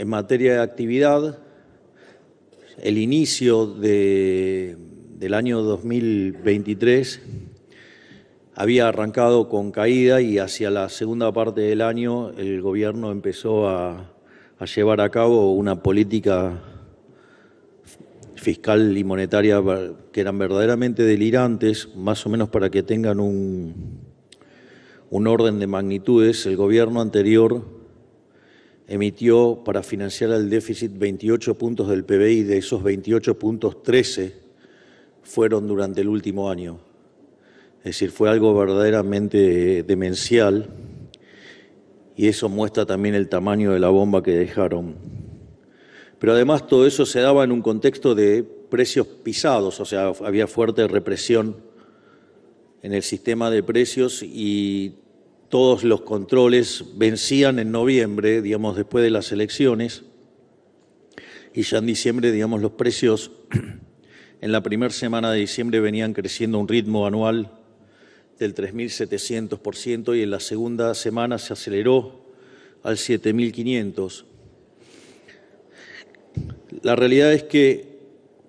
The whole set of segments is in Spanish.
en materia de actividad, el inicio del año 2023 había arrancado con caída y hacia la segunda parte del año el gobierno empezó a llevar a cabo una política fiscal y monetaria que eran verdaderamente delirantes. Más o menos para que tengan un orden de magnitudes. El gobierno anterior emitió para financiar el déficit 28 puntos del PBI, de esos 28 puntos, 13 fueron durante el último año. Es decir, fue algo verdaderamente demencial y eso muestra también el tamaño de la bomba que dejaron. Pero además todo eso se daba en un contexto de precios pisados, o sea, había fuerte represión en el sistema de precios y todos los controles vencían en noviembre, digamos, después de las elecciones, y ya en diciembre, digamos, los precios en la primera semana de diciembre venían creciendo a un ritmo anual del 3.700% y en la segunda semana se aceleró al 7.500%. La realidad es que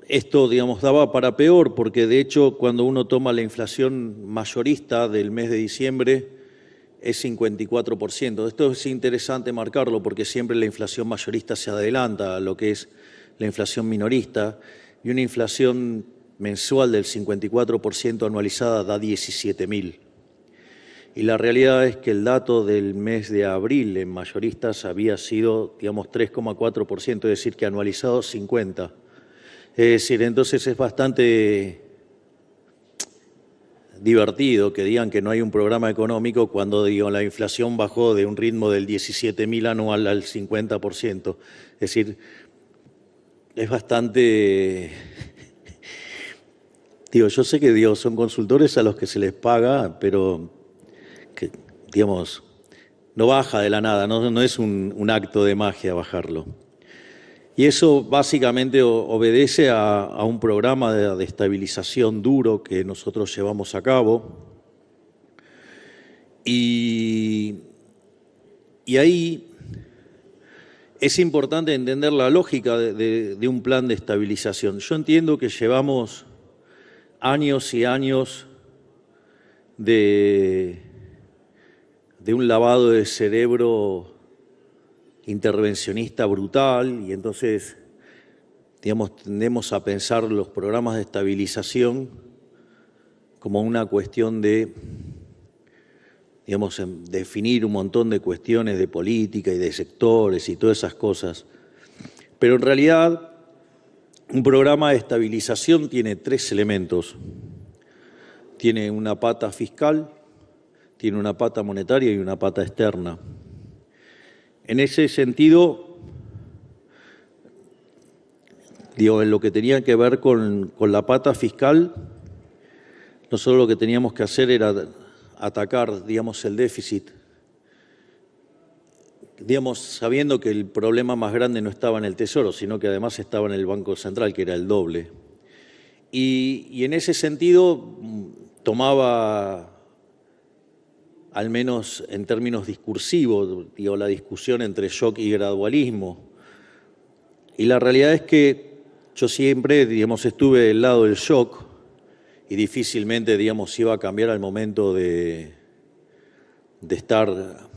esto, digamos, daba para peor, porque de hecho cuando uno toma la inflación mayorista del mes de diciembre es 54%. Esto es interesante marcarlo porque siempre la inflación mayorista se adelanta a lo que es la inflación minorista, y una inflación mensual del 54% anualizada da 17.000. Y la realidad es que el dato del mes de abril en mayoristas había sido, digamos, 3,4%, es decir, que anualizado 50%. Es decir, entonces es bastante divertido que digan que no hay un programa económico cuando, digo, la inflación bajó de un ritmo del 17.000 anual al 50%. Es decir, es bastante... Digo, yo sé que, digo, son consultores a los que se les paga, pero que, digamos, no baja de la nada, no es un acto de magia bajarlo. Y eso básicamente obedece a un programa de estabilización duro que nosotros llevamos a cabo. Y ahí es importante entender la lógica de un plan de estabilización. Yo entiendo que llevamos años y años de un lavado de cerebro intervencionista brutal, y entonces, digamos, tendemos a pensar los programas de estabilización como una cuestión de, digamos, definir un montón de cuestiones de política y de sectores y todas esas cosas. Pero en realidad, un programa de estabilización tiene 3 elementos. Tiene una pata fiscal, tiene una pata monetaria y una pata externa. En ese sentido, digo, en lo que tenía que ver con la pata fiscal, nosotros lo que teníamos que hacer era atacar, digamos, el déficit, digamos, sabiendo que el problema más grande no estaba en el Tesoro, sino que además estaba en el Banco Central, que era el doble. Y en ese sentido tomaba, al menos en términos discursivos, digo, la discusión entre shock y gradualismo. Y la realidad es que yo siempre, digamos, estuve del lado del shock y difícilmente, digamos, iba a cambiar al momento de estar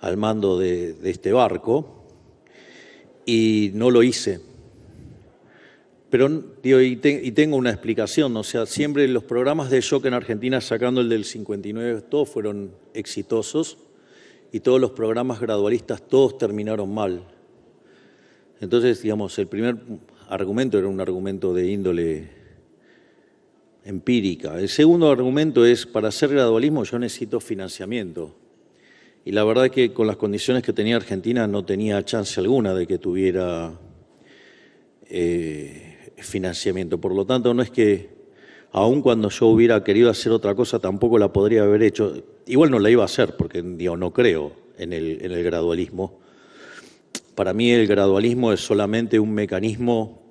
al mando de este barco, y no lo hice. Pero, digo, y tengo una explicación, o sea, siempre los programas de shock en Argentina, sacando el del 59, todos fueron exitosos, y todos los programas gradualistas, todos terminaron mal. Entonces, digamos, el primer argumento era un argumento de índole empírica. El segundo argumento es, para hacer gradualismo yo necesito financiamiento. Y la verdad es que con las condiciones que tenía Argentina no tenía chance alguna de que tuviera financiamiento. Por lo tanto, no es que, aun cuando yo hubiera querido hacer otra cosa, tampoco la podría haber hecho. Igual no la iba a hacer, porque, digo, no creo en el gradualismo. Para mí el gradualismo es solamente un mecanismo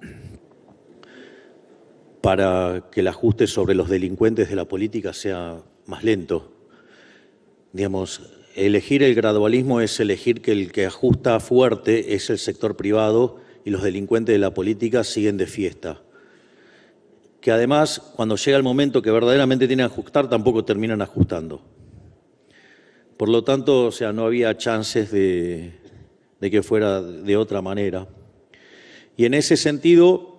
para que el ajuste sobre los delincuentes de la política sea más lento. Digamos, elegir el gradualismo es elegir que el que ajusta fuerte es el sector privado y los delincuentes de la política siguen de fiesta. Que además, cuando llega el momento que verdaderamente tienen que ajustar, tampoco terminan ajustando. Por lo tanto, o sea, no había chances de que fuera de otra manera. Y en ese sentido,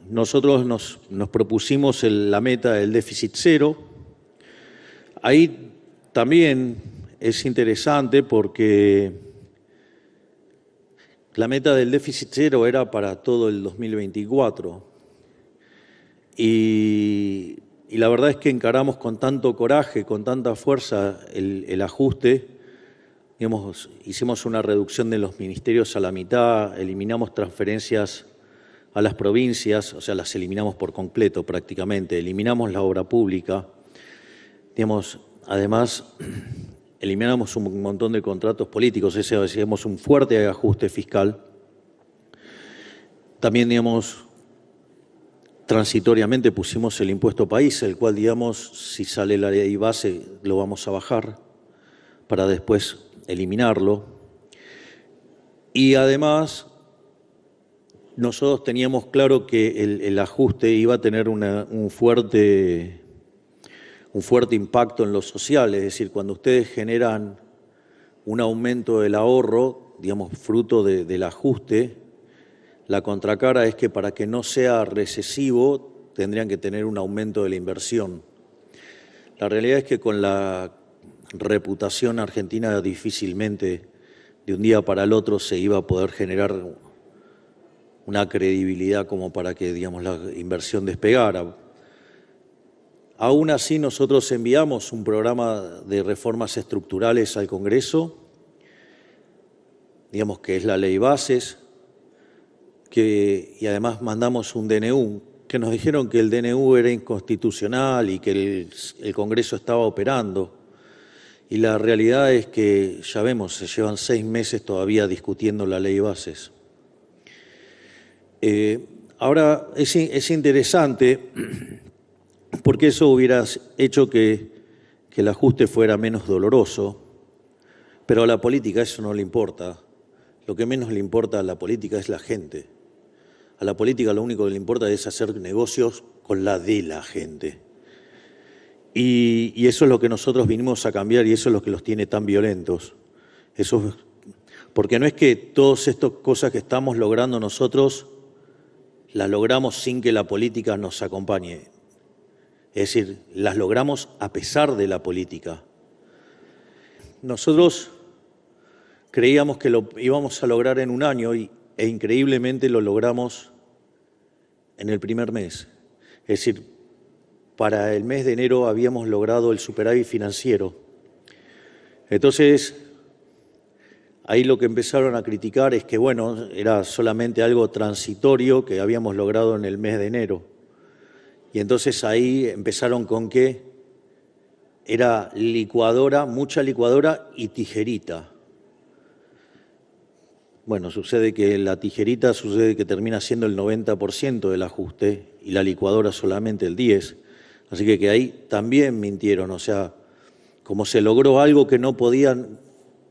nosotros nos propusimos la meta del déficit cero. Ahí también es interesante porque la meta del déficit cero era para todo el 2024. Y la verdad es que encaramos con tanto coraje, con tanta fuerza el ajuste. Digamos, hicimos una reducción de los ministerios a la mitad, eliminamos transferencias a las provincias, o sea, las eliminamos por completo prácticamente, eliminamos la obra pública. Digamos, además, eliminamos un montón de contratos políticos, hicimos un fuerte ajuste fiscal. También, digamos, transitoriamente pusimos el impuesto país, el cual, digamos, si sale la ley base, lo vamos a bajar para después eliminarlo. Y además, nosotros teníamos claro que el ajuste iba a tener un fuerte impacto en lo social, es decir, cuando ustedes generan un aumento del ahorro, digamos, fruto del ajuste, la contracara es que para que no sea recesivo tendrían que tener un aumento de la inversión. La realidad es que con la reputación argentina difícilmente de un día para el otro se iba a poder generar una credibilidad como para que, digamos, la inversión despegara. Aún así, nosotros enviamos un programa de reformas estructurales al Congreso, digamos que es la ley bases, y además mandamos un DNU, que nos dijeron que el DNU era inconstitucional y que el Congreso estaba operando. Y la realidad es que, ya vemos, se llevan 6 meses todavía discutiendo la ley bases. Ahora, es interesante porque eso hubiera hecho que el ajuste fuera menos doloroso, pero a la política eso no le importa. Lo que menos le importa a la política es la gente. A la política lo único que le importa es hacer negocios con la de la gente. Y eso es lo que nosotros vinimos a cambiar y eso es lo que los tiene tan violentos. Porque no es que todas estas cosas que estamos logrando nosotros las logramos sin que la política nos acompañe. Es decir, las logramos a pesar de la política. Nosotros creíamos que lo íbamos a lograr en un año e increíblemente lo logramos en el primer mes. Es decir, para el mes de enero habíamos logrado el superávit financiero. Entonces, ahí lo que empezaron a criticar es que, bueno, era solamente algo transitorio que habíamos logrado en el mes de enero. Y entonces ahí empezaron con que era licuadora, mucha licuadora y tijerita. Bueno, sucede que la tijerita que termina siendo el 90% del ajuste y la licuadora solamente el 10%. Así que ahí también mintieron, o sea, como se logró algo que no podían,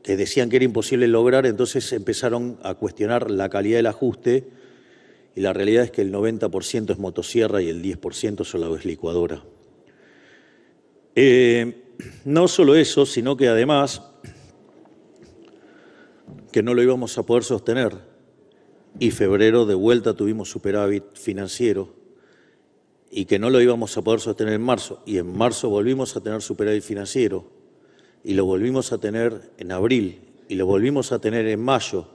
que decían que era imposible lograr, entonces empezaron a cuestionar la calidad del ajuste y la realidad es que el 90% es motosierra y el 10% solo es licuadora. No solo eso, sino que además que no lo íbamos a poder sostener y febrero de vuelta tuvimos superávit financiero y que no lo íbamos a poder sostener en marzo y en marzo volvimos a tener superávit financiero y lo volvimos a tener en abril y lo volvimos a tener en mayo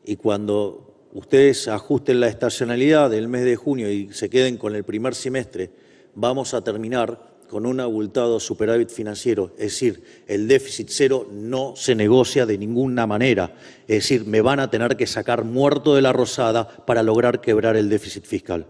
y cuando ustedes ajusten la estacionalidad del mes de junio y se queden con el primer semestre, vamos a terminar con un abultado superávit financiero, es decir, el déficit cero no se negocia de ninguna manera, es decir, me van a tener que sacar muerto de la rosada para lograr quebrar el déficit fiscal.